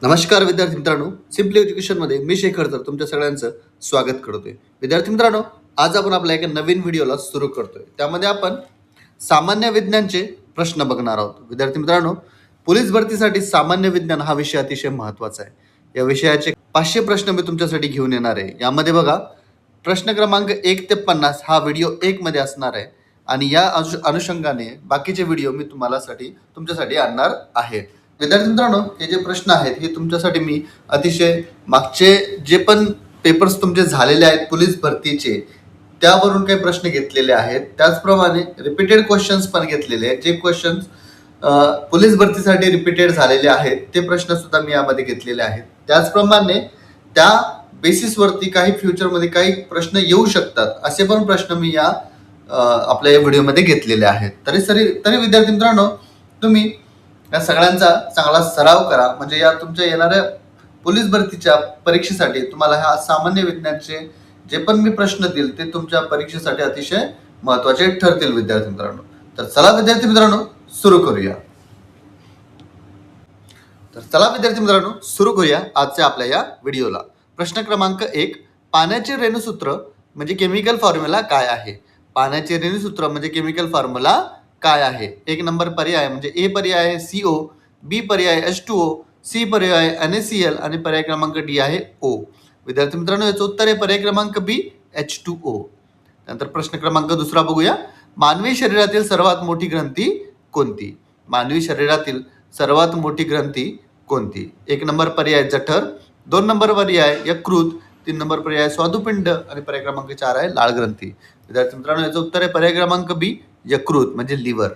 नमस्कार विद्यार्थी मित्रांनो, सिम्पली एज्युकेशनमध्ये मी शेखर तर तुमच्या सगळ्यांचं स्वागत करतोय. विद्यार्थी मित्रांनो, आज आपण आपल्या एका नवीन व्हिडिओला सुरू करतोय. त्यामध्ये आपण सामान्य विज्ञानचे प्रश्न बघणार आहोत. विद्यार्थी मित्रांनो, पोलीस भरतीसाठी सामान्य विज्ञान हा विषय अतिशय महत्त्वाचा आहे. या विषयाचे 500 प्रश्न मी तुमच्यासाठी घेऊन येणार आहे. यामध्ये बघा, प्रश्न क्रमांक 1 ते 50 हा व्हिडिओ 1 मध्ये असणार आहे आणि या अनुषंगाने बाकीचे व्हिडिओ मी तुमच्यासाठी आणणार आहे. विद्यार्थी मित्रांनो, हे जे प्रश्न आहेत हे तुमच्यासाठी मी अतिशय मागचे जे पण पेपर्स तुमचे झालेले आहेत पोलीस भरतीचे त्यावरून काही प्रश्न घेतलेले आहेत. त्याचप्रमाणे रिपीटेड क्वेश्चन्स पण घेतलेले आहेत. जे क्वेश्चन्स पोलीस भरतीसाठी रिपीटेड झालेले आहेत ते प्रश्न सुद्धा मी यामध्ये घेतलेले आहेत. त्याचप्रमाणे त्या बेसिसवरती काही फ्युचरमध्ये काही प्रश्न येऊ शकतात असे पण प्रश्न मी या आपल्या या व्हिडिओमध्ये घेतलेले आहेत. तरी विद्यार्थी मित्रांनो, तुम्ही या सगळ्यांचा चांगला सराव करा, म्हणजे या तुमच्या येणाऱ्या पोलीस भरतीच्या परीक्षेसाठी तुम्हाला ह्या सामान्य विज्ञानचे जे पण मी प्रश्न देईल ते तुमच्या परीक्षेसाठी अतिशय महत्त्वाचे ठरतील. विद्यार्थी मित्रांनो, तर चला विद्यार्थी मित्रांनो सुरू करूया. सुरू करूया आजच्या आपल्या या व्हिडिओला. प्रश्न क्रमांक 1, पाण्याचे रेणुसूत्र म्हणजे केमिकल फॉर्म्युला काय आहे? पाण्याचे रेणुसूत्र म्हणजे केमिकल फॉर्म्युला काय आहे? 1 नंबर पर्याय म्हणजे ए पर्याय आहे CO, बी पर्याय H2O, सी पर्याय NaCl आणि पर्याय क्रमांक डी आहे O. विद्यार्थी मित्रांनो, याचं उत्तर आहे पर्याय क्रमांक बी H2O. नंतर प्रश्न क्रमांक 2 बघूया. मानवी शरीरातील सर्वात मोठी ग्रंथी कोणती? मानवी शरीरातील सर्वात मोठी ग्रंथी कोणती? 1 नंबर पर्याय जठर, 2 नंबर पर्याय यकृत, 3 नंबर पर्याय स्वादुपिंड आणि पर्याय क्रमांक 4 आहे लाळ ग्रंथी. विद्यार्थी मित्रांनो, याचं उत्तर आहे पर्याय क्रमांक बी यकृत म्हणजे लिव्हर.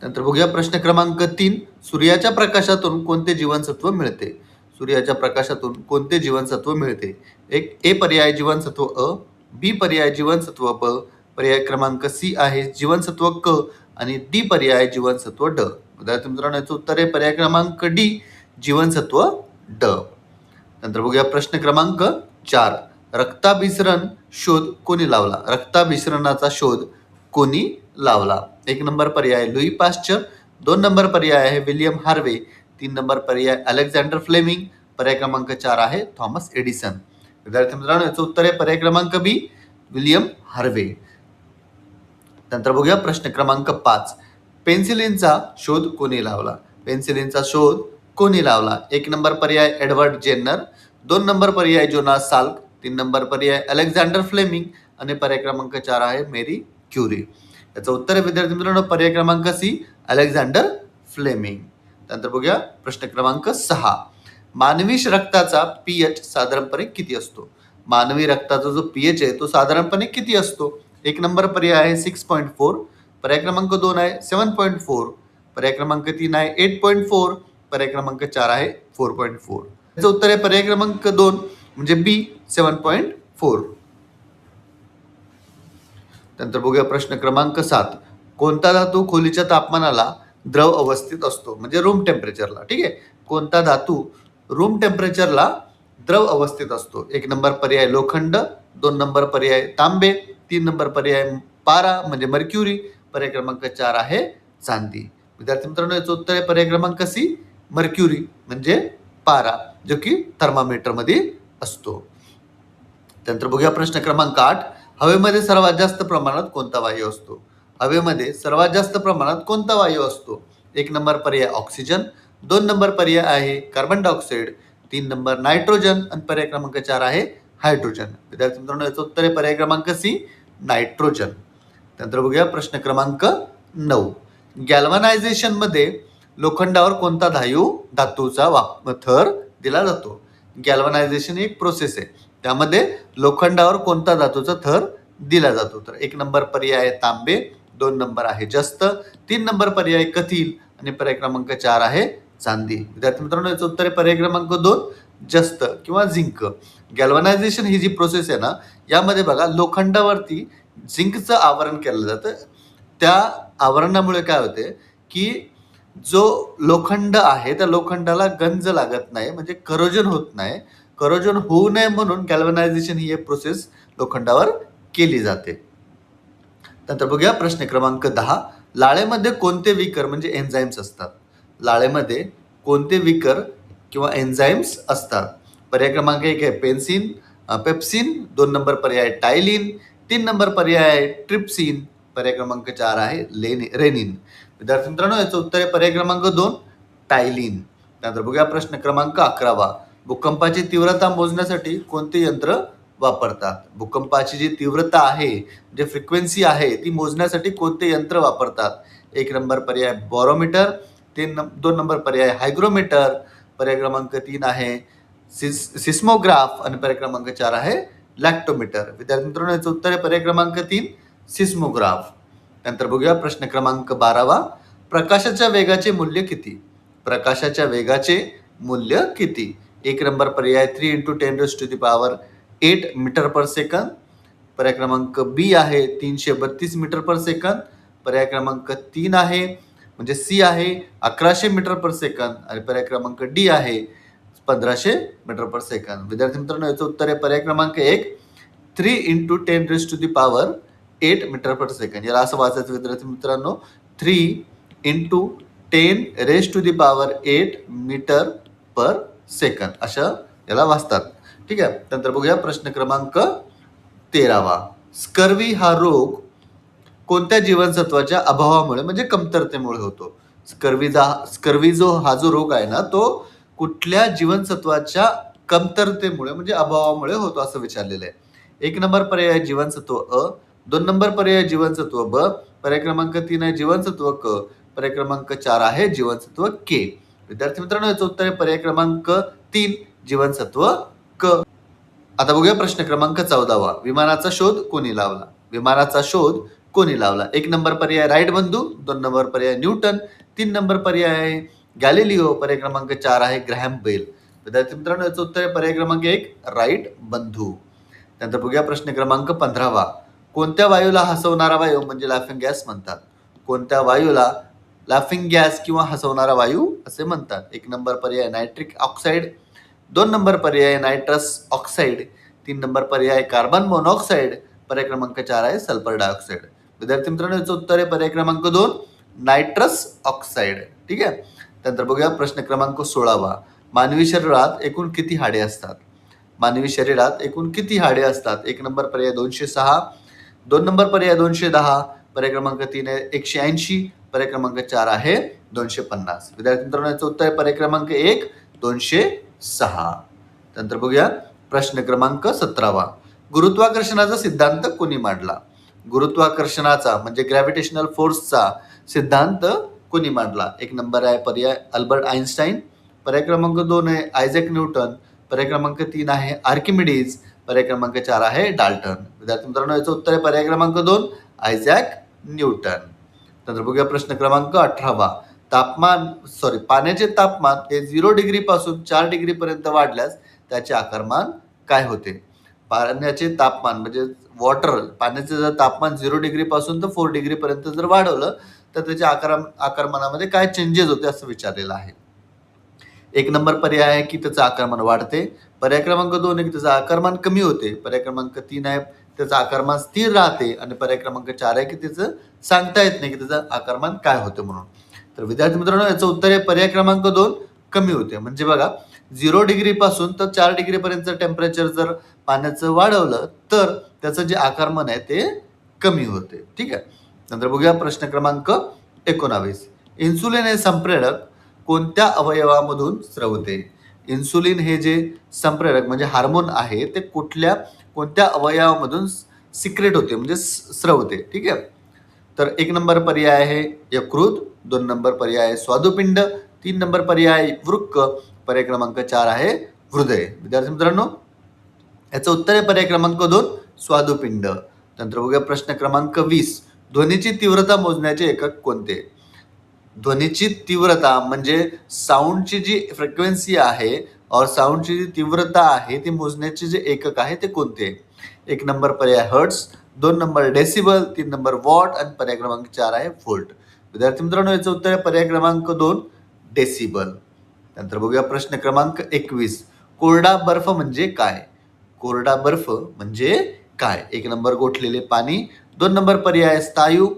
नंतर बघूया प्रश्न क्रमांक 3, सूर्याच्या प्रकाशातून कोणते जीवनसत्व मिळते? सूर्याच्या प्रकाशातून कोणते जीवनसत्व मिळते? 1 ए पर्याय जीवनसत्व अ, बी पर्याय जीवनसत्व ब, पर्याय क्रमांक सी आहे जीवनसत्व क आणि डी पर्याय जीवनसत्व ड. विद्यार्थी मित्रांनो, याचं उत्तर आहे पर्याय क्रमांक डी जीवनसत्व ड. नंतर बघूया प्रश्न क्रमांक 4, रक्ताभिसरण शोध कोणी लावला? रक्ताभिसरणाचा शोध कोणी लावला? 1 नंबर पर्याय लुई पाश्चर, 2 नंबर पर्याय आहे विल्यम हार्वे, 3 नंबर पर्याय अलेक्झांडर फ्लेमिंग, पर्याय क्रमांक 4 आहे थॉमस एडिसन. विद्यार्थी मित्रांनो, याचं उत्तर आहे पर्याय क्रमांक बी विल्यम हार्वे. नंतर बघूया प्रश्न क्रमांक 5, पेन्सिलिनचा शोध कोणी लावला? पेन्सिलिनचा शोध कोणी लावला? 1 नंबर पर्याय एडवर्ड जेन्नर, 2 नंबर पर्याय जोनास साल्क, 3 नंबर पर्याय अलेक्झांडर फ्लेमिंग आणि पर्याय क्रमांक 4 आहे मेरी क्युरी. याचं उत्तर आहे विद्यार्थी मित्रांनो पर्याय क्रमांक सी अलेक्झांडर फ्लेमिंग. त्यानंतर बघूया प्रश्न क्रमांक 6, मानवी रक्ताचा pH साधारणपणे किती असतो? मानवी रक्ताचा जो pH आहे तो साधारणपणे किती असतो? 1 नंबर पर्याय आहे 6.4, पर्याय क्रमांक 2 आहे 7.4, पर्याय क्रमांक 3 आहे 8.4, पर्याय क्रमांक 4 आहे 4.4. याचं उत्तर आहे पर्याय क्रमांक 2 म्हणजे बी 7.4. नंतर बघूया प्रश्न क्रमांक 7, कोणता धातू खोलीच्या तापमानाला द्रव अवस्थेत असतो म्हणजे रूम टेम्परेचरला? ठीक आहे, कोणता धातू रूम टेम्परेचरला द्रव अवस्थेत असतो? 1 नंबर पर्याय लोखंड, 2 नंबर पर्याय तांबे, 3 नंबर पर्याय पारा म्हणजे मर्क्युरी, पर्याय क्रमांक 4 आहे चांदी. विद्यार्थी मित्रांनो, याचं उत्तर आहे पर्याय क्रमांक सी मर्क्युरी म्हणजे पारा, जो की थर्मामीटर मध्ये असतो. त्यानंतर बघूया प्रश्न क्रमांक 8, हवेमध्ये सर्वात जास्त प्रमाणात कोणता वायू असतो? हवेमध्ये सर्वात जास्त प्रमाणात कोणता वायू असतो? 1 नंबर पर्याय ऑक्सिजन, 2 नंबर पर्याय आहे कार्बन डायऑक्साईड, 3 नंबर नायट्रोजन आणि पर्याय क्रमांक 4 आहे हायड्रोजन. विद्यार्थी मित्रांनो, याचं उत्तर आहे पर्याय क्रमांक सी नायट्रोजन. त्यानंतर बघूया प्रश्न क्रमांक 9, गॅल्व्हनायझेशन मध्ये लोखंडावर कोणता धातूचा थर दिला जातो? गॅल्व्हनायझेशन एक प्रोसेस आहे, त्यामध्ये लोखंडावर कोणता धातूचा थर दिला जातो? तर 1 नंबर पर्याय आहे तांबे, 2 नंबर आहे जस्त, 3 नंबर पर्याय कथील आणि पर्याय क्रमांक 4 आहे चांदी. विद्यार्थी मित्रांनो, याचं उत्तर आहे पर्याय क्रमांक 2 जस्त किंवा झिंक. गॅल्व्हनायझेशन ही जी प्रोसेस आहे ना, यामध्ये बघा लोखंडावरती झिंकचं आवरण केलं जातं. त्या आवरणामुळे काय होते की जो लोखंड आहे त्या लोखंडाला गंज लागत नाही, म्हणजे करोजन होत नाही. करोजन होऊ नये म्हणून गॅल्व्हनायझेशन ही एक प्रोसेस लोखंडावर केली जाते. नंतर बघूया प्रश्न क्रमांक 10, लाळेमध्ये कोणते विकर म्हणजे एन्झाईम्स असतात? लाळेमध्ये कोणते विकर किंवा एन्झाईम्स असतात. पर्याय क्रमांक 1 आहे पेन्सिन, पेप्सिन. 2 नंबर पर्याय टायलिन. 3 नंबर पर्याय आहे ट्रिप्सिन. पर्याय क्रमांक 4 आहे रेनिन. विद्यार्थी मित्रांनो, याचं उत्तर आहे पर्याय क्रमांक 2 टायलिन. त्यानंतर बघूया प्रश्न क्रमांक 11. भूकंपाची तीव्रता मोजण्यासाठी कोणते यंत्र वापरतात? भूकंपाची जी तीव्रता आहे, जे फ्रिक्वेन्सी आहे, ती मोजण्यासाठी कोणते यंत्र वापरतात? 1 नंबर पर्याय बॉरोमीटर. 2 नंबर पर्याय हायग्रोमीटर. पर्याय क्रमांक 3 आहे सिस्मोग्राफ आणि पर्याय क्रमांक 4 आहे लॅक्टोमीटर. विद्यार्थी मित्रांनो, याचं उत्तर आहे पर्याय क्रमांक 3 सिस्मोग्राफ. नंतर बघूया प्रश्न क्रमांक 12. प्रकाशाच्या वेगाचे मूल्य किती? प्रकाशाच्या वेगाचे मूल्य किती? 1 नंबर पर्याय 3 × 10⁸ मीटर पर सेकंद. पर्याय क्रमांक बी आहे 332 मीटर पर सेकंद. पर्याय क्रमांक 3 आहे म्हणजे सी आहे 1100 मीटर पर सेकंद आणि पर्याय क्रमांक डी आहे 1500 मीटर पर सेकंद. विद्यार्थी मित्रांनो, याचं उत्तर आहे पर्याय क्रमांक 1 3 × 10⁸ मीटर पर सेकंद. याला असं वाचायचं विद्यार्थी मित्रांनो, 3 × 10⁸ मीटर पर सेकंद अशा याला वाचतात. ठीक आहे. नंतर बघूया प्रश्न क्रमांक 13. स्कर्वी हा रोग कोणत्या जीवनसत्वाच्या अभावामुळे म्हणजे कमतरतेमुळे होतो? स्कर्वी जो रोग आहे ना, तो कुठल्या जीवनसत्वाच्या कमतरतेमुळे म्हणजे अभावामुळे होतो असं विचारलेलं आहे. 1 नंबर पर्याय जीवनसत्व अ. 2 नंबर पर्याय जीवनसत्व ब. पर्याय क्रमांक 3 आहे जीवनसत्व क. पर्याय क्रमांक 4 आहे जीवनसत्व के. विद्यार्थी मित्रांनो, याचं उत्तर आहे पर्याय क्रमांक 3 जीवनसत्व क. आता बघूया प्रश्न क्रमांक 14. विमानाचा शोध कोणी लावला? विमानाचा शोध कोणी लावला? 1 नंबर पर्याय राईट बंधू. 2 नंबर पर्याय न्यूटन. 3 नंबर पर्याय आहे गॅलिलिओ. पर्याय क्रमांक 4 आहे ग्रॅहम बेल. विद्यार्थी मित्रांनो, याचं उत्तर आहे पर्याय क्रमांक 1 राईट बंधू. त्यानंतर बघूया प्रश्न क्रमांक 15. कोणत्या वायूला हसवणारा वायू म्हणजे लाफिंग गॅस म्हणतात? कोणत्या वायूला लाफिंग गॅस किंवा हसवणारा वायू असे म्हणतात? 1 नंबर पर्याय नायट्रिक ऑक्साईड. 2 नंबर पर्याय नायट्रस ऑक्साईड. 3 नंबर पर्याय कार्बन मोनॉक्साईड. पर्याय क्रमांक 4 आहे सल्फर डायऑक्साईड. विद्यार्थी मित्रांनो, याचं उत्तर आहे पर्याय क्रमांक 2 नायट्रस ऑक्साईड. ठीक आहे. त्यानंतर बघूया प्रश्न क्रमांक 16. मानवी शरीरात एकूण किती हाडे असतात? मानवी शरीरात एकूण किती हाडे असतात? 1 नंबर पर्याय 206. 2 नंबर पर्याय 210. पर्याय क्रमांक 3 आहे 180. पर्याय क्रमांक 4 आहे 250. विद्यार्थी मित्रांनो, याचं उत्तर आहे पर्याय क्रमांक 1 206. त्यानंतर बघूया प्रश्न क्रमांक 17. गुरुत्वाकर्षणाचा सिद्धांत कोणी मांडला? गुरुत्वाकर्षणाचा म्हणजे ग्रॅव्हिटेशनल फोर्सचा सिद्धांत कोणी मांडला? 1 नंबर आहे पर्याय अल्बर्ट आइन्स्टाईन. पर्याय क्रमांक 2 आहे आयझॅक न्यूटन. पर्याय क्रमांक 3 आहे आर्किमिडीज. पर्याय क्रमांक 4 आहे डाल्टन. विद्यार्थी मित्रांनो, याचं उत्तर आहे पर्याय क्रमांक 2 आयझॅक न्यूटन. नंतर बघूया प्रश्न क्रमांक 18. पाण्याचे तापमान हे 0 डिग्री पासून 4 डिग्री पर्यंत वाढल्यास त्याचे आकारमान काय होते? पाण्याचे तापमान म्हणजे पाण्याचे जर तापमान 0 डिग्री पासून तर 4 डिग्री पर्यंत जर वाढवलं तर त्याच्या आकारमानामध्ये काय चेंजेस होते असं विचारलेलं आहे. 1 नंबर पर्याय आहे की त्याचं आकारमान वाढते. पर्याय क्रमांक 2 आहे की त्याचं आकारमान कमी होते. पर्याय क्रमांक 3 आहे त्याचं आकारमान स्थिर राहते आणि पर्याय क्रमांक 4 आहे की त्याचं सांगता येत नाही की त्याचं आकारमान काय होतं म्हणून. तर विद्यार्थी मित्रांनो, याचं उत्तर आहे पर्याय क्रमांक 2 कमी होते. म्हणजे बघा 0 डिग्री पासून तर 4 डिग्री पर्यंत टेम्परेचर जर पाण्याचं वाढवलं तर त्याचं जे आकारमान आहे ते कमी होते. ठीक आहे. नंतर बघूया प्रश्न क्रमांक 19. इन्सुलिन हे संप्रेरक कोणत्या अवयवामधून स्रवते? इन्सुलिन हे जे संप्रेरक म्हणजे हार्मोन आहे ते कोणत्या अवयवामधून सिक्रेट होते म्हणजे स्रवते. ठीक आहे. तर 1 नंबर पर्याय आहे यकृत. 2 नंबर पर्याय आहे स्वादुपिंड. 3 नंबर पर्याय वृक्क. पर्याय क्रमांक 4 आहे हृदय. विद्यार्थी मित्रांनो, याचं उत्तर आहे पर्याय क्रमांक 2 स्वादुपिंड. नंतर बघूया प्रश्न क्रमांक 20. ध्वनीची तीव्रता मोजण्याचे एकक कोणते? ध्वनीची तीव्रता म्हणजे साऊंडची जी फ्रिक्वेन्सी आहे और साऊंडची जी तीव्रता आहे ती मोजण्याचे जे एकक आहे ते कोणते? 1 नंबर पर्याय hertz. 2 number decibel. 3 number watt आणि पर्याय क्रमांक 4 आहे व्होल्ट. विद्यार्थी मित्रांनो, याचं उत्तर आहे पर्याय क्रमांक 2 डेसिबल. नंतर बघूया प्रश्न क्रमांक 21. कोरडा बर्फ म्हणजे काय? कोरडा बर्फ म्हणजे काय? 1 नंबर गोठलेले पाणी. 2 नंबर पर्याय स्थायू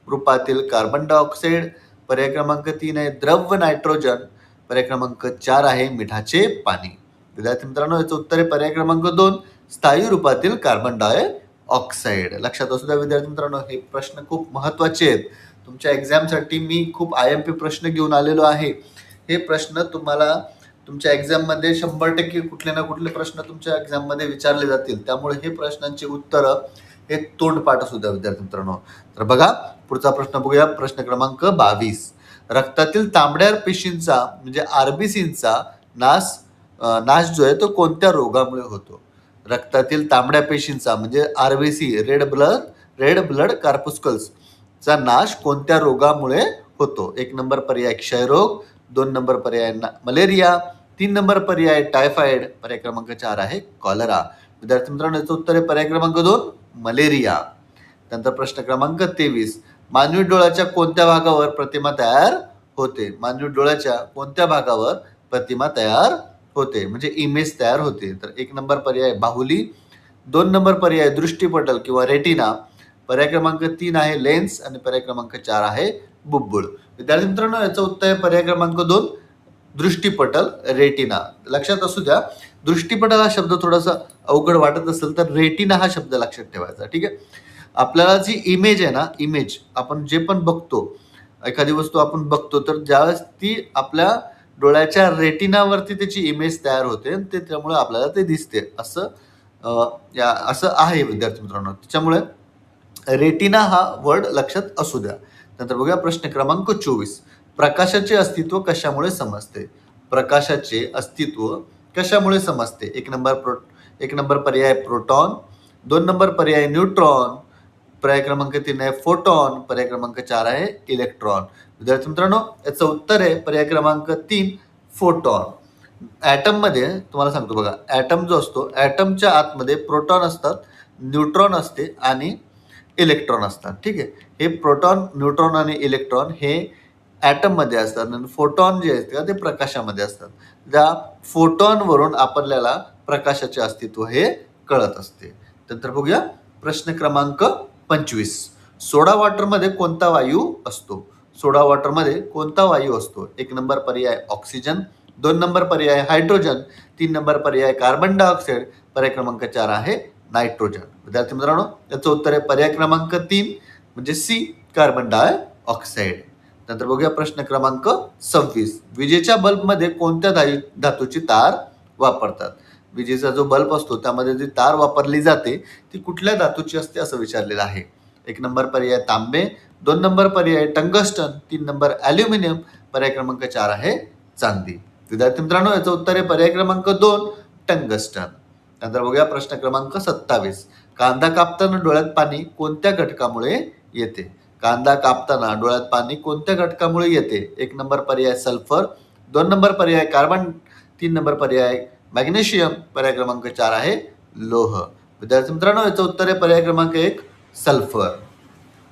रूपातील कार्बन डायऑक्साईड. पर्याय क्रमांक 3 आहे द्रव नायट्रोजन. पर्याय क्रमांक 4 आहे मिठाचे पाणी. विद्यार्थी मित्रांनो, याचं उत्तर आहे पर्याय क्रमांक 2 स्थायी रूपातील कार्बन डायऑक्साईड. लक्षात असू द्या विद्यार्थी मित्रांनो, हे प्रश्न खूप महत्त्वाचे आहेत. तुमच्या एक्झामसाठी मी खूप IMP प्रश्न घेऊन आलेलो आहे. हे प्रश्न तुम्हाला तुमच्या एक्झाममध्ये 100% कुठले ना कुठले प्रश्न तुमच्या एक्झाममध्ये विचारले जातील. त्यामुळे हे प्रश्नांची उत्तरं हे तोंडपाठ असू द्या विद्यार्थी मित्रांनो. तर बघा पुढचा प्रश्न बघूया. प्रश्न क्रमांक 22. रक्तातील तांबड्या पेशींचा म्हणजे RBCचा नाश जो आहे तो कोणत्या रोगामुळे होतो? रक्तातील तांबड्या पेशींचा म्हणजे RBC रेड ब्लड कॉर्पस्कल्स चा नाश कोणत्या रोगामुळे होतो? 1 नंबर पर्याय क्षयरोग, 2 नंबर पर्याय मलेरिया, 3 नंबर पर्याय टायफॉइड, पर्याय क्रमांक 4 आहे कॉलरा. विद्यार्थी मित्रांनो, याचं उत्तर आहे पर्याय क्रमांक 2 मलेरिया. त्यानंतर प्रश्न क्रमांक 23. मानवी डोळ्याच्या कोणत्या भागावर प्रतिमा तयार होते? मानवी डोळ्याच्या कोणत्या भागावर प्रतिमा तयार होते म्हणजे इमेज तयार होते? तर 1 नंबर पर्याय बाहुली, 2 नंबर पर्याय दृष्टिपटल किंवा रेटिना, पर्याय क्रमांक 3 आहे लेन्स आणि पर्याय क्रमांक 4 आहे बुब्बुळ. विद्यार्थी मित्रांनो, याचं उत्तर आहे पर्याय क्रमांक 2 दृष्टिपटल रेटिना. लक्षात असू द्या, दृष्टिपटल हा शब्द थोडासा अवघड वाटत असेल तर रेटिना हा शब्द लक्षात ठेवायचा. ठीक आहे. आपल्याला जी इमेज आहे ना, इमेज आपण जे पण बघतो, एखादी वस्तू आपण बघतो तर ज्यावेळेस ती आपल्या डोळ्याच्या रेटिनावरती त्याची इमेज तयार होते ते त्यामुळे आपल्याला ते दिसते असं आहे विद्यार्थी मित्रांनो. त्याच्यामुळे रेटिना हा वर्ड लक्षात असू द्या. नंतर बघूया प्रश्न क्रमांक 24. प्रकाशाचे अस्तित्व कशामुळे समजते? प्रकाशाचे अस्तित्व कशामुळे समजते? 1 नंबर पर्याय प्रोटॉन, 2 नंबर पर्याय न्यूट्रॉन, पर्याय क्रमांक 3 आहे फोटॉन, पर्याय क्रमांक 4 आहे इलेक्ट्रॉन. विद्यार्थी मित्रांनो, याचं उत्तर आहे पर्याय क्रमांक 3 फोटॉन. ॲटम मध्ये तुम्हाला सांगतो बघा, ॲटम जो असतो ॲटमच्या आतमध्ये प्रोटॉन असतात, न्यूट्रॉन असते आणि इलेक्ट्रॉन असतात. ठीक आहे. हे प्रोटॉन, न्यूट्रॉन आणि इलेक्ट्रॉन हे ॲटम मध्ये असतात आणि फोटॉन जे असते ते प्रकाशामध्ये असतात. त्या फोटॉनवरून आपल्याला प्रकाशाचे अस्तित्व हे कळत असते. नंतर बघूया प्रश्न क्रमांक 25. सोडा वॉटरमध्ये कोणता वायू असतो? सोडा वॉटरमध्ये कोणता वायू असतो? 1 नंबर पर्याय ऑक्सिजन, 2 नंबर पर्याय हायड्रोजन, 3 नंबर पर्याय कार्बन डायऑक्साईड, पर्याय क्रमांक 4 आहे नायट्रोजन. विद्यार्थी मित्रांनो, याचं उत्तर आहे पर्याय क्रमांक 3 म्हणजे सी कार्बन डायऑक्साईड. नंतर बघूया प्रश्न क्रमांक 26. विजेच्या बल्बमध्ये कोणत्या धातूची तार वापरतात? विजेचा जो बल्ब असतो त्यामध्ये जी तार वापरली जाते ती कुठल्या धातूची असते असं विचारलेलं आहे. 1 नंबर पर्याय तांबे, 2 नंबर पर्याय टंगस्टन, 3 नंबर ॲल्युमिनियम, पर्याय क्रमांक 4 आहे चांदी. विद्यार्थी मित्रांनो, याचं उत्तर आहे पर्याय क्रमांक 2 टंगस्टन. नंतर बघूया प्रश्न क्रमांक 27. कांदा कापताना डोळ्यात पाणी कोणत्या घटकामुळे येते? कांदा कापताना डोळ्यात पाणी कोणत्या घटकामुळे येते? 1 नंबर पर्याय सल्फर, 2 नंबर पर्याय कार्बन, 3 नंबर पर्याय मॅग्नेशियम, पर्याय क्रमांक 4 आहे लोह. विद्यार्थी मित्रांनो, याचं उत्तर आहे पर्याय क्रमांक 1 सल्फर.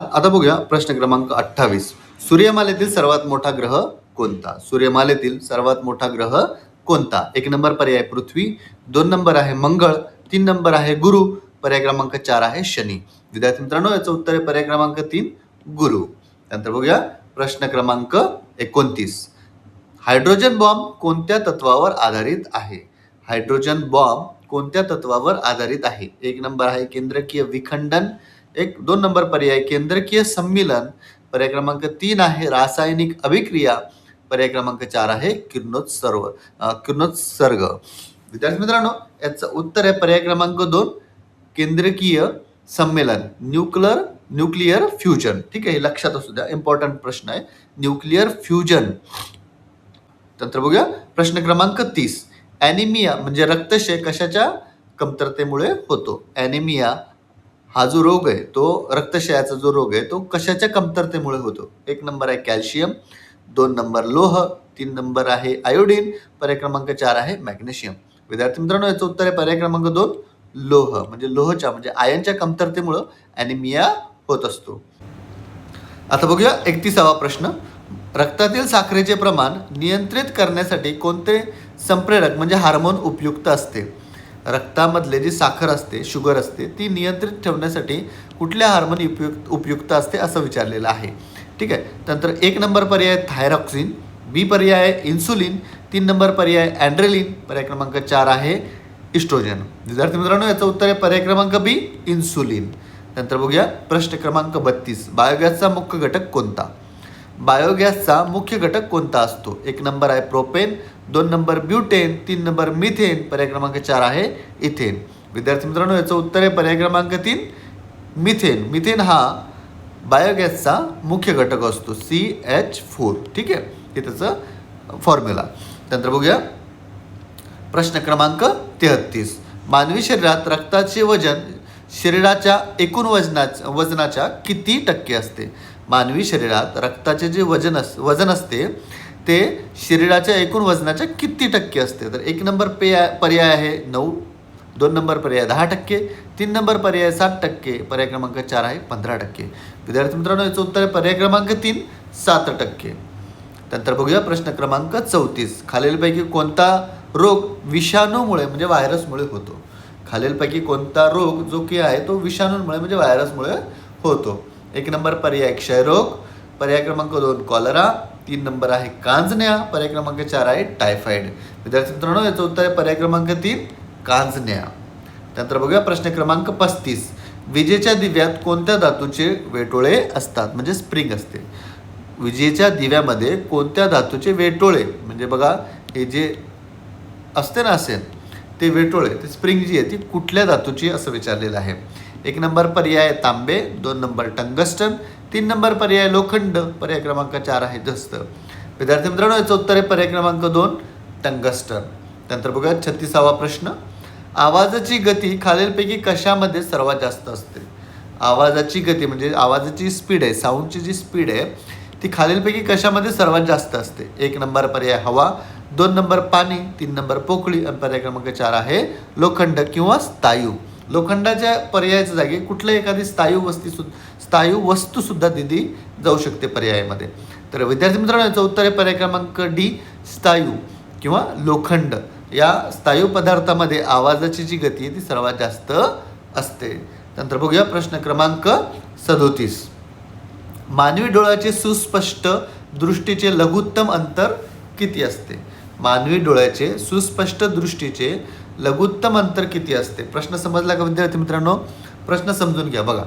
आता बघूया प्रश्न क्रमांक 28. सूर्यमालेतील सर्वात मोठा ग्रह कोणता? सूर्यमालेतील सर्वात मोठा ग्रह कोणता? 1 नंबर पर्याय पृथ्वी, 2 नंबर आहे मंगळ, 3 नंबर आहे गुरु, पर्याय क्रमांक 4 आहे शनी. विद्यार्थी मित्रांनो, याचं उत्तर आहे पर्याय क्रमांक 3 गुरु. नंतर बघूया प्रश्न क्रमांक 29. हायड्रोजन बॉम्ब कोणत्या तत्वावर आधारित आहे? हायड्रोजन बॉम्ब कोणत्या तत्वावर आधारित आहे? 1 नंबर आहे केंद्रकीय विखंडन, 2 नंबर पर्याय केंद्रकीय सम्मिलन, पर्याय क्रमांक 3 आहे रासायनिक अभिक्रिया, पर्याय क्रमांक 4 आहे किरणोत्सर्ग. विद्यार्थी मित्रांनो, याचं उत्तर आहे पर्याय क्रमांक 2 केंद्रकीय सम्मेलन, न्यूक्लिअर फ्युजन. ठीक आहे, लक्षात असू द्या, इम्पॉर्टंट प्रश्न आहे न्यूक्लिअर फ्युजन. नंतर बघूया प्रश्न क्रमांक 30. ॲनिमिया म्हणजे रक्तक्षय कशाच्या कमतरतेमुळे होतो? ॲनिमिया हा जो रोग आहे तो रक्तक्षयाचा जो रोग आहे तो कशाच्या कमतरतेमुळे होतो? 1 नंबर आहे कॅल्शियम, 2 नंबर लोह, 3 नंबर आहे आयोडीन, पर्याय क्रमांक 4 आहे मॅग्नेशियम. विद्यार्थी मित्रांनो, याचं उत्तर आहे पर्याय क्रमांक 2 लोह म्हणजे आयनच्या कमतरतेमुळे ॲनिमिया होत असतो. आता बघूया 31वा प्रश्न. रक्तातील साखरेचे प्रमाण नियंत्रित करण्यासाठी कोणते संप्रेरक म्हणजे हार्मोन उपयुक्त असते? रक्तामधले जी साखर असते, शुगर असते, ती नियंत्रित ठेवण्यासाठी कुठल्या हार्मोन उपयुक्त असते असं विचारलेलं आहे. ठीक आहे. नंतर 1 नंबर पर्याय थायरॉक्सिन, बी पर्याय आहे इन्सुलिन, 3 नंबर पर्याय ॲड्रेलिन, पर्याय क्रमांक 4 आहे इस्ट्रोजन. विद्यार्थी मित्रांनो, याचं उत्तर आहे पर्याय क्रमांक बी इन्सुलिन. नंतर बघूया प्रश्न क्रमांक 32. बायोगॅसचा मुख्य घटक कोणता? बायोगॅसचा मुख्य घटक कोणता असतो? 1 नंबर आहे propane, 2 number butane, 3 number methane, पर्याय क्रमांक 4 आहे इथेन. विद्यार्थी मित्रांनो, याचं उत्तर आहे पर्याय क्रमांक 3 मिथेन. मिथेन हा बायोगॅसचा मुख्य घटक असतो, CH4. ठीक आहे, हे त्याचं फॉर्म्युला. नंतर बघूया प्रश्न क्रमांक 33. मानवी शरीरात रक्ताचे वजन शरीराच्या एकूण वजनाच्या किती टक्के असते? मानवी शरीरात रक्ताचे जे वजन असते ते शरीराच्या एकूण वजनाच्या किती टक्के असते? तर 1 नंबर पर्याय आहे 9, 2 नंबर पर्याय 10%, 3 नंबर पर्याय 7%, पर्याय क्रमांक 4 आहे 15%. विद्यार्थी मित्रांनो, याचं उत्तर आहे पर्याय क्रमांक 3 7%. नंतर बघूया प्रश्न क्रमांक 34. खालीलपैकी कोणता रोग विषाणूमुळे म्हणजे व्हायरसमुळे होतो? खालीलपैकी कोणता रोग जो की आहे तो विषाणूमुळे म्हणजे व्हायरसमुळे होतो? 1 नंबर पर्याय क्षयरोग, पर्याय क्रमांक 2 कॉलरा, 3 नंबर आहे कांजण्या, पर्याय क्रमांक 4 आहे टायफॉइड. विद्यार्थी मित्रांनो, याचं उत्तर आहे पर्याय क्रमांक 3 कांजण्या. नंतर बघूया प्रश्न क्रमांक 35. विजेच्या दिव्यात कोणत्या धातूचे वेटोळे असतात म्हणजे स्प्रिंग असते? विजेच्या दिव्यामध्ये कोणत्या धातूचे वेटोळे म्हणजे बघा हे जे असते ना असेल ते वेटोळे, ते स्प्रिंग जी आहे ती कुठल्या धातूची असं विचारलेलं आहे. 1 नंबर पर्याय तांबे, 2 नंबर टंगस्टन, 3 नंबर पर्याय लोखंड, पर्याय क्रमांक 4 आहे जस्त. विद्यार्थी मित्रांनो, याचं उत्तर आहे पर्याय क्रमांक 2 टंगस्टन. नंतर बघूया 36वा प्रश्न. आवाजाची गती खालीलपैकी कशामध्ये सर्वात जास्त असते? आवाजाची गती म्हणजे आवाजाची स्पीड आहे, साऊंडची जी स्पीड आहे ती खालीलपैकी कशामध्ये सर्वात जास्त असते? 1 नंबर पर्याय हवा, 2 नंबर पाणी, 3 नंबर पोकळी आणि पर्याय क्रमांक 4 आहे लोखंड किंवा स्थायू. लोखंडाच्या पर्यायाच्या जागी कुठल्याही एखादी स्थायू वस्तू सुद्धा दिली जाऊ शकते पर्यायामध्ये. तर विद्यार्थी मित्रांनो, याचं उत्तर आहे पर्याय क्रमांक डी स्थायू किंवा लोखंड. या स्थायू पदार्थामध्ये आवाजाची जी गती आहे ती सर्वात जास्त असते. नंतर बघूया प्रश्न क्रमांक 37. मानवी डोळ्याचे सुस्पष्ट दृष्टीचे लघुत्तम अंतर किती असते? मानवी डोळ्याचे सुस्पष्ट दृष्टीचे लघुत्तम अंतर किती असते? प्रश्न समजला का विद्यार्थी मित्रांनो? प्रश्न समजून घ्या. बघा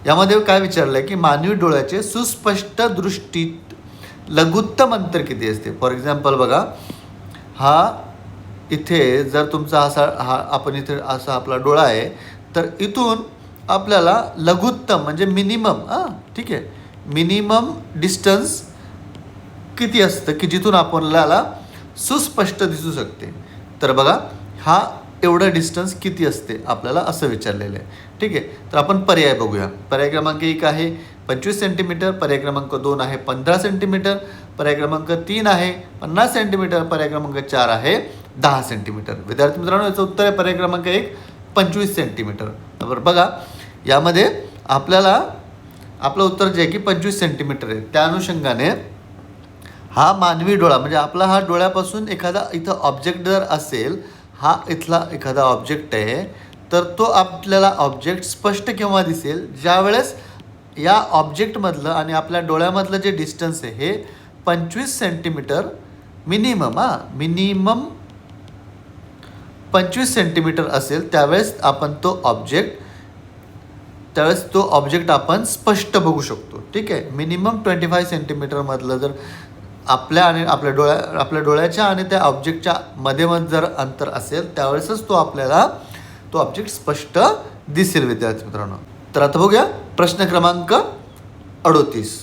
यामध्ये काय विचारलं आहे की मानवी डोळ्याचे सुस्पष्ट दृष्टीत लघुत्तम अंतर किती असते? फॉर एक्झाम्पल बघा, हा इथे जर तुमचा आपण इथे असा आपला डोळा आहे तर इथून आपल्याला लघुत्तम म्हणजे मिनिमम ठीक आहे मिनिमम डिस्टन्स किती असतं की जिथून आपल्याला सुस्पष्ट दिसू शकते? तर बघा हा एवढं डिस्टन्स किती असते आपल्याला असं विचारलेलं आहे. ठीक आहे, तर आपण पर्याय बघूया. पर्याय क्रमांक 1 आहे 25 सेंटीमीटर, पर्याय क्रमांक 2 आहे 15 सेंटीमीटर, पर्याय क्रमांक 3 आहे 50 सेंटीमीटर, पर्याय क्रमांक 4 आहे 10 सेंटीमीटर. विद्यार्थी मित्रांनो, याचं उत्तर आहे पर्याय क्रमांक 1 25 सेंटीमीटर. बरोबर. बघा यामध्ये आपल्याला आपलं उत्तर जे आहे की 25 सेंटीमीटर आहे. त्या अनुषंगाने हा मानवी डोळा म्हणजे आपला हा डोळ्यापासून एखादा इथं ऑब्जेक्ट जर असेल, हा इथला एखादा ऑब्जेक्ट आहे तर तो आपल्याला ऑब्जेक्ट स्पष्ट केव्हा दिसेल? ज्यावेळेस या ऑब्जेक्टमधलं आणि आपल्या डोळ्यामधलं जे डिस्टन्स आहे हे 25 सेंटीमीटर मिनिमम 25 सेंटीमीटर असेल त्यावेळेस आपण तो ऑब्जेक्ट आपण स्पष्ट बघू शकतो. ठीक आहे, मिनिमम 25 सेंटीमीटरमधलं जर आपल्या डोळ्याच्या आणि त्या ऑब्जेक्टच्या मध्ये जर अंतर असेल त्यावेळेसच आपल्याला तो ऑब्जेक्ट स्पष्ट दिसेल. विद्यार्थी मित्रांनो, तर आता बघूया प्रश्न क्रमांक 38.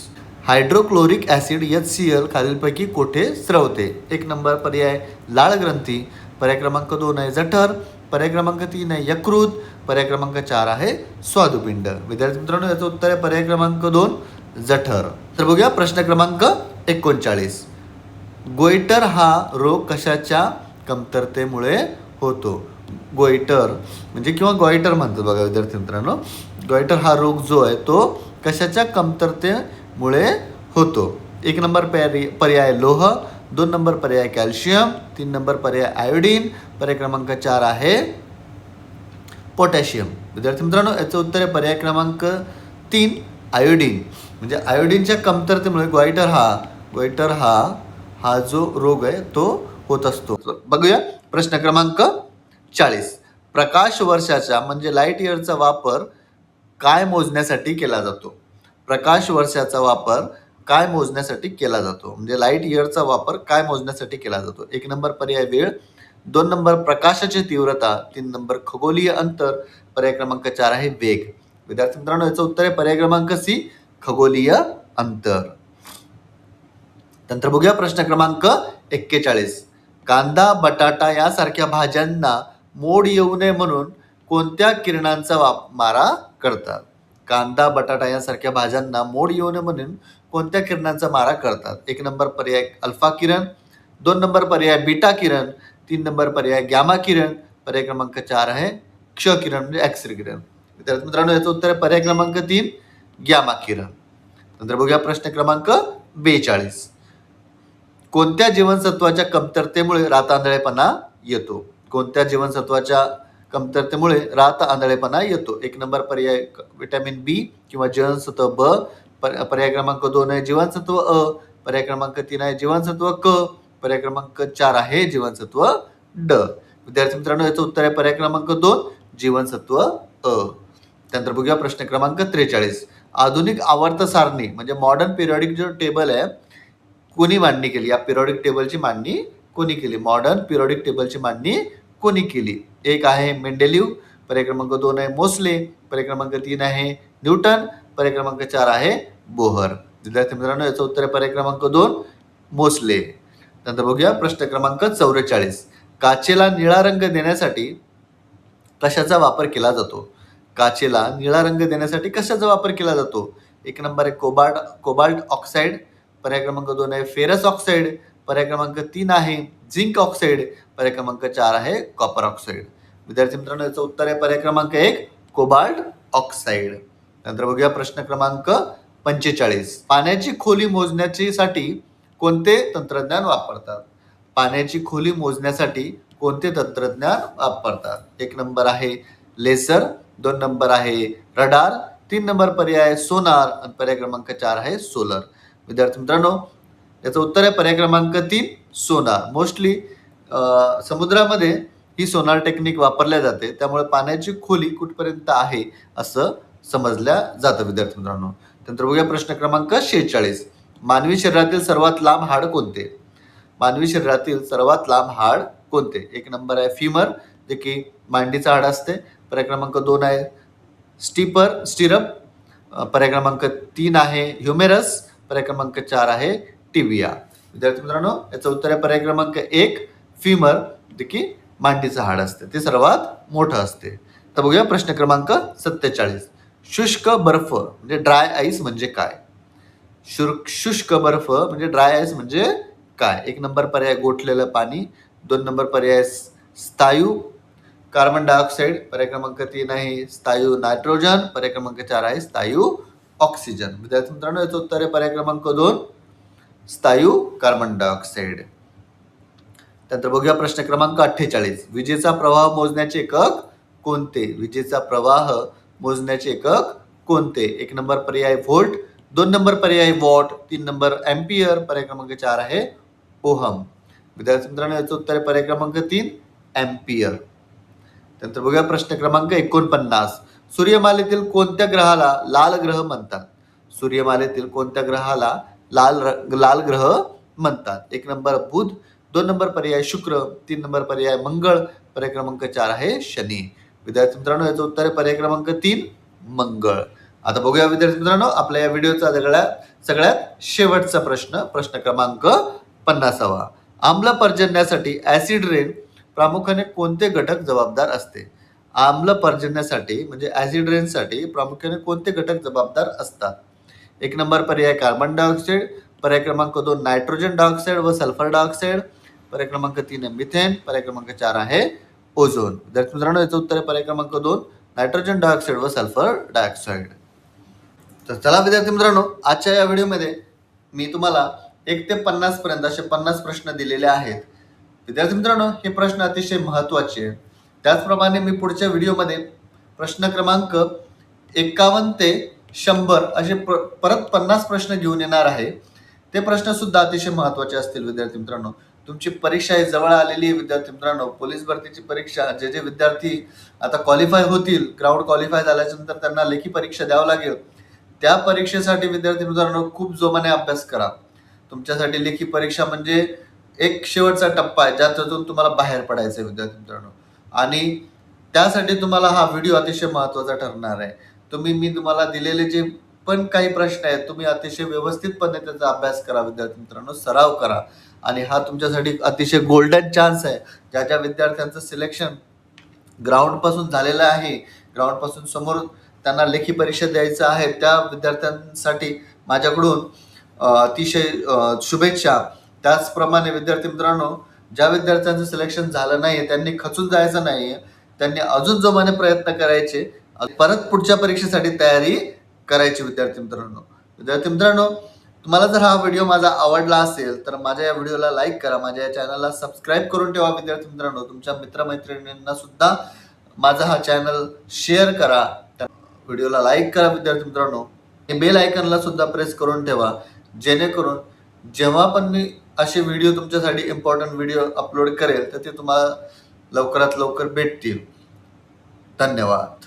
हायड्रोक्लोरिक ॲसिड HCl खालीलपैकी कोठे स्रवते? 1 नंबर पर्याय लाळ ग्रंथी, पर्याय क्रमांक 2 आहे जठर, पर्याय क्रमांक 3 आहे यकृत, पर्याय क्रमांक 4 आहे स्वादुपिंड. विद्यार्थी मित्रांनो, याचं उत्तर आहे पर्याय क्रमांक 2 जठर. तर बघूया प्रश्न क्रमांक 39. गोइटर हा रोग कशाच्या कमतरतेमुळे होतो? गोइटर म्हणजे किंवा गॉइटर म्हणतात बघा विद्यार्थी मित्रांनो. गॉइटर हा रोग जो आहे तो कशाच्या कमतरतेमुळे होतो? 1 नंबर पर्याय लोह, 2 नंबर पर्याय कॅल्शियम, 3 नंबर पर्याय आयोडीन, पर्याय क्रमांक 4 आहे पोटॅशियम. विद्यार्थी मित्रांनो, याचं उत्तर आहे पर्याय क्रमांक 3 आयोडीन. म्हणजे आयोडीनच्या कमतरतेमुळे गोइटर हा जो रोग आहे तो होत असतो. बघूया प्रश्न क्रमांक 40. प्रकाश वर्षाचा म्हणजे लाईट इयरचा वापर काय मोजण्यासाठी केला जातो? प्रकाश वर्षाचा वापर काय मोजण्यासाठी केला जातो? म्हणजे लाईट इयरचा वापर काय मोजण्यासाठी केला जातो? 1 नंबर पर्याय वेळ, 2 नंबर प्रकाशाची तीव्रता, 3 नंबर खगोलीय अंतर, पर्याय क्रमांक 4 आहे वेग. विद्यार्थी मित्रांनो, याचं उत्तर आहे पर्याय क्रमांक सी, खगोलीय अंतर. नंतर बघूया प्रश्न क्रमांक 41. कांदा, बटाटा यासारख्या भाज्यांना मोड येऊ नये म्हणून कोणत्या किरणांचा मारा करतात? कांदा, बटाटा यासारख्या भाज्यांना मोड येऊ नये म्हणून कोणत्या किरणांचा मारा करतात? 1 नंबर पर्याय अल्फा किरण, 2 नंबर पर्याय बीटा किरण, 3 नंबर पर्याय गॅमा किरण, पर्याय क्रमांक 4 आहे क्ष किरण म्हणजे एक्स रे किरण. विद्यार्थी मित्रांनो, याचं उत्तर आहे पर्याय क्रमांक 3, गॅमा किरण. नंतर बघूया प्रश्न क्रमांक 42. कोणत्या जीवनसत्वाच्या कमतरतेमुळे रात आंधळेपणा येतो? कोणत्या जीवनसत्वाच्या कमतरतेमुळे रात आंधळेपणा येतो? 1 नंबर पर्याय विटॅमिन बी किंवा जीवनसत्व ब, पर्याय क्रमांक 2 आहे जीवनसत्व अ, पर्याय क्रमांक 3 आहे जीवनसत्व क, पर्याय क्रमांक 4 आहे जीवनसत्व ड. विद्यार्थी मित्रांनो, याचं उत्तर आहे पर्याय क्रमांक 2, जीवनसत्व अ. त्यानंतर बघूया प्रश्न क्रमांक 43. आधुनिक आवर्त सारणी म्हणजे मॉडर्न पिरियडिक जो टेबल आहे कोणी मांडणी केली? या पिरियडिक टेबलची मांडणी कोणी केली? मॉडर्न पिरियडिक टेबलची मांडणी कोणी केली? 1 आहे मेंडेलिव्ह, पर्याय क्रमांक 2 आहे मोसले, पर्याय क्रमांक 3 आहे न्यूटन, पर्याय क्रमांक 4 आहे बोहर. विद्यार्थी मित्रांनो, याचं उत्तर आहे पर्याय क्रमांक 2, मोसले. नंतर बघूया प्रश्न क्रमांक 44. काचेला निळा रंग देण्यासाठी कशाचा वापर केला जातो? काचेला निळा रंग देण्यासाठी कशाचा वापर केला जातो? 1 नंबर आहे कोबाल्ट ऑक्साईड, पर्याय क्रमांक 2 आहे फेरस ऑक्साईड, पर्याय क्रमांक 3 आहे झिंक ऑक्साईड, पर्याय क्रमांक 4 आहे कॉपर ऑक्साईड. विद्यार्थी मित्रांनो, याचं उत्तर आहे पर्याय क्रमांक 1, कोबाल्ट ऑक्साईड. नंतर बघूया प्रश्न क्रमांक 45. पाण्याची खोली मोजण्यासाठी कोणते तंत्रज्ञान वापरतात? पाण्याची खोली मोजण्यासाठी कोणते तंत्रज्ञान वापरतात? 1 नंबर आहे लेसर, 2 नंबर आहे रडार, 3 नंबर पर्याय आहे सोनार आणि पर्याय क्रमांक 4 आहे सोलर. विद्यार्थी मित्रांनो, याचं उत्तर आहे पर्याय क्रमांक 3, सोनार. मोस्टली समुद्रामध्ये ही सोनार टेक्निक वापरल्या जाते, त्यामुळे पाण्याची खोली कुठपर्यंत आहे असं समजल्या जातं. विद्यार्थी मित्रांनो, त्यानंतर बघूया प्रश्न क्रमांक 46. मानवी शरीरातील सर्वात लांब हाड कोणते? मानवी शरीरातील सर्वात लांब हाड कोणते? 1 नंबर आहे फिमर, जे की मांडीचं हाड असते, पर्याय क्रमांक 2 आहे स्टिरप, पर्याय क्रमांक 3 आहे ह्युमेरस, पर्याय क्रमांक 4 आहे टिबिया. विद्यार्थी मित्रांनो, याचं उत्तर आहे पर्याय क्रमांक 1, फिमर, जे की मांडीचं हाड असते, ते सर्वात मोठं असते. तर बघूया प्रश्न क्रमांक 47. शुष्क बर्फ म्हणजे ड्राय आईस म्हणजे काय? शुष्क बर्फ म्हणजे ड्राय आईस म्हणजे काय? 1 नंबर पर्याय गोठलेलं पाणी, 2 नंबर पर्याय स्थायू कार्बन डायऑक्साईड, पर्याय क्रमांक 3 आहे स्थायू नायट्रोजन, पर्याय क्रमांक 4 आहे स्थायू ऑक्सिजन. विद्यार्थी मित्रांनो, याचं उत्तर आहे पर्याय क्रमांक 2, स्थायू कार्बन डायऑक्साईड. त्यानंतर बघूया प्रश्न क्रमांक 48. विजेचा प्रवाह मोजण्याचे एकक कोणते? विजेचा प्रवाह मोजण्याचे एकक कोणते? 1 नंबर पर्याय व्होल्ट, 2 नंबर पर्याय वॉट, 3 नंबर एम्पियर, पर्याय क्रमांक 4 आहे ओहम. विद्यार्थी मित्रांनो, याचं उत्तर आहे पर्याय क्रमांक 3, एम्पियर. त्यानंतर बघूया प्रश्न क्रमांक 49. सूर्यमालेतील कोणत्या ग्रहाला लाल ग्रह म्हणतात? सूर्यमालेतील कोणत्या ग्रहाला लाल ग्रह म्हणतात? 1 नंबर बुध, 2 नंबर पर्याय शुक्र, 3 नंबर पर्याय मंगळ, पर्याय क्रमांक 4 आहे शनी. विद्यार्थी मित्रांनो, याचं उत्तर आहे पर्याय क्रमांक 3, मंगळ. आता बघूया विद्यार्थी मित्रांनो, आपल्या या व्हिडिओचा सगळ्यात शेवटचा प्रश्न क्रमांक 50. आम्ल पर्जन्यासाठी ऍसिड रेन प्रामुख्याने कोणते घटक जबाबदार असते? आम्ल पर्जन्यासाठी म्हणजे ऍसिड रेनसाठी प्रामुख्याने कोणते घटक जबाबदार असतात? 1 नंबर पर्याय कार्बन डायऑक्साईड, पर्याय क्रमांक 2 नायट्रोजन डायऑक्साईड व सल्फर डायऑक्साईड, पर्याय क्रमांक 3 आहे मिथेन, पर्याय क्रमांक 4 आहे ओझोन. विद्यार्थी मित्रांनो, याचं उत्तर आहे पर्याय क्रमांक 2, नायट्रोजन डायऑक्साईड व सल्फर डायऑक्साईड. तर चला विद्यार्थी मित्रांनो, आजच्या या व्हिडिओमध्ये मी तुम्हाला 1 ते 50 पर्यंत असे 50 प्रश्न दिलेले आहेत. विद्यार्थी मित्रांनो, हे प्रश्न अतिशय महत्त्वाचे आहेत. त्याचप्रमाणे मी पुढच्या व्हिडिओमध्ये प्रश्न क्रमांक 51 ते 100 असे परत 50 प्रश्न घेऊन येणार आहे. ते प्रश्न सुद्धा अतिशय महत्त्वाचे असतील विद्यार्थी मित्रांनो. तुमची परीक्षा ही जवळ आलेली आहे विद्यार्थी मित्रांनो. पोलीस भरतीची परीक्षा जे जे विद्यार्थी आता क्वालिफाय होतील, ग्राउंड क्वालिफाय झाल्यानंतर त्यांना लेखी परीक्षा द्यावं लागेल. त्या परीक्षेसाठी विद्यार्थी मित्रांनो खूप जोमाने अभ्यास करा. तुमच्यासाठी लेखी परीक्षा म्हणजे एक शेवटचा टप्पा आहे, ज्यातून तुम्हाला बाहेर पडायचं आहे विद्यार्थी मित्रांनो. आणि त्यासाठी तुम्हाला हा व्हिडिओ अतिशय महत्त्वाचा ठरणार आहे. मी तुम्हाला दिलेले जे पण काही प्रश्न आहेत, तुम्ही अतिशय व्यवस्थितपणे त्याचा अभ्यास करा विद्यार्थी मित्रांनो, सराव करा. आणि हा तुमच्यासाठी अतिशय गोल्डन चान्स आहे. ज्या ज्या विद्यार्थ्यांचं सिलेक्शन ग्राउंडपासून झालेलं आहे, ग्राउंडपासून समोर त्यांना लेखी परीक्षा द्यायचं आहे, त्या विद्यार्थ्यांसाठी माझ्याकडून अतिशय शुभेच्छा. त्याचप्रमाणे विद्यार्थी मित्रांनो, ज्या विद्यार्थ्यांचं सिलेक्शन झालं नाही त्यांनी खचून जायचं नाही. त्यांनी अजून जोमाने प्रयत्न करायचे, परत पुढच्या परीक्षेसाठी तयारी करायची विद्यार्थी मित्रांनो. विद्यार्थी मित्रांनो, तुम्हाला जर हा व्हिडिओ माझा आवडला असेल तर माझ्या या व्हिडिओला लाईक करा, माझ्या या चॅनलला सबस्क्राईब करून ठेवा विद्यार्थी मित्रांनो. तुमच्या मित्रमैत्रिणींना सुद्धा माझा हा चॅनल शेअर करा, व्हिडिओला लाईक करा विद्यार्थी मित्रांनो. बेल आयकॉनला सुद्धा प्रेस करून ठेवा, जेणेकरून जेव्हा पण मी असे व्हिडिओ तुमच्यासाठी इम्पॉर्टंट व्हिडिओ अपलोड करेल तर ते तुम्हाला लवकरात लवकर भेटतील. धन्यवाद.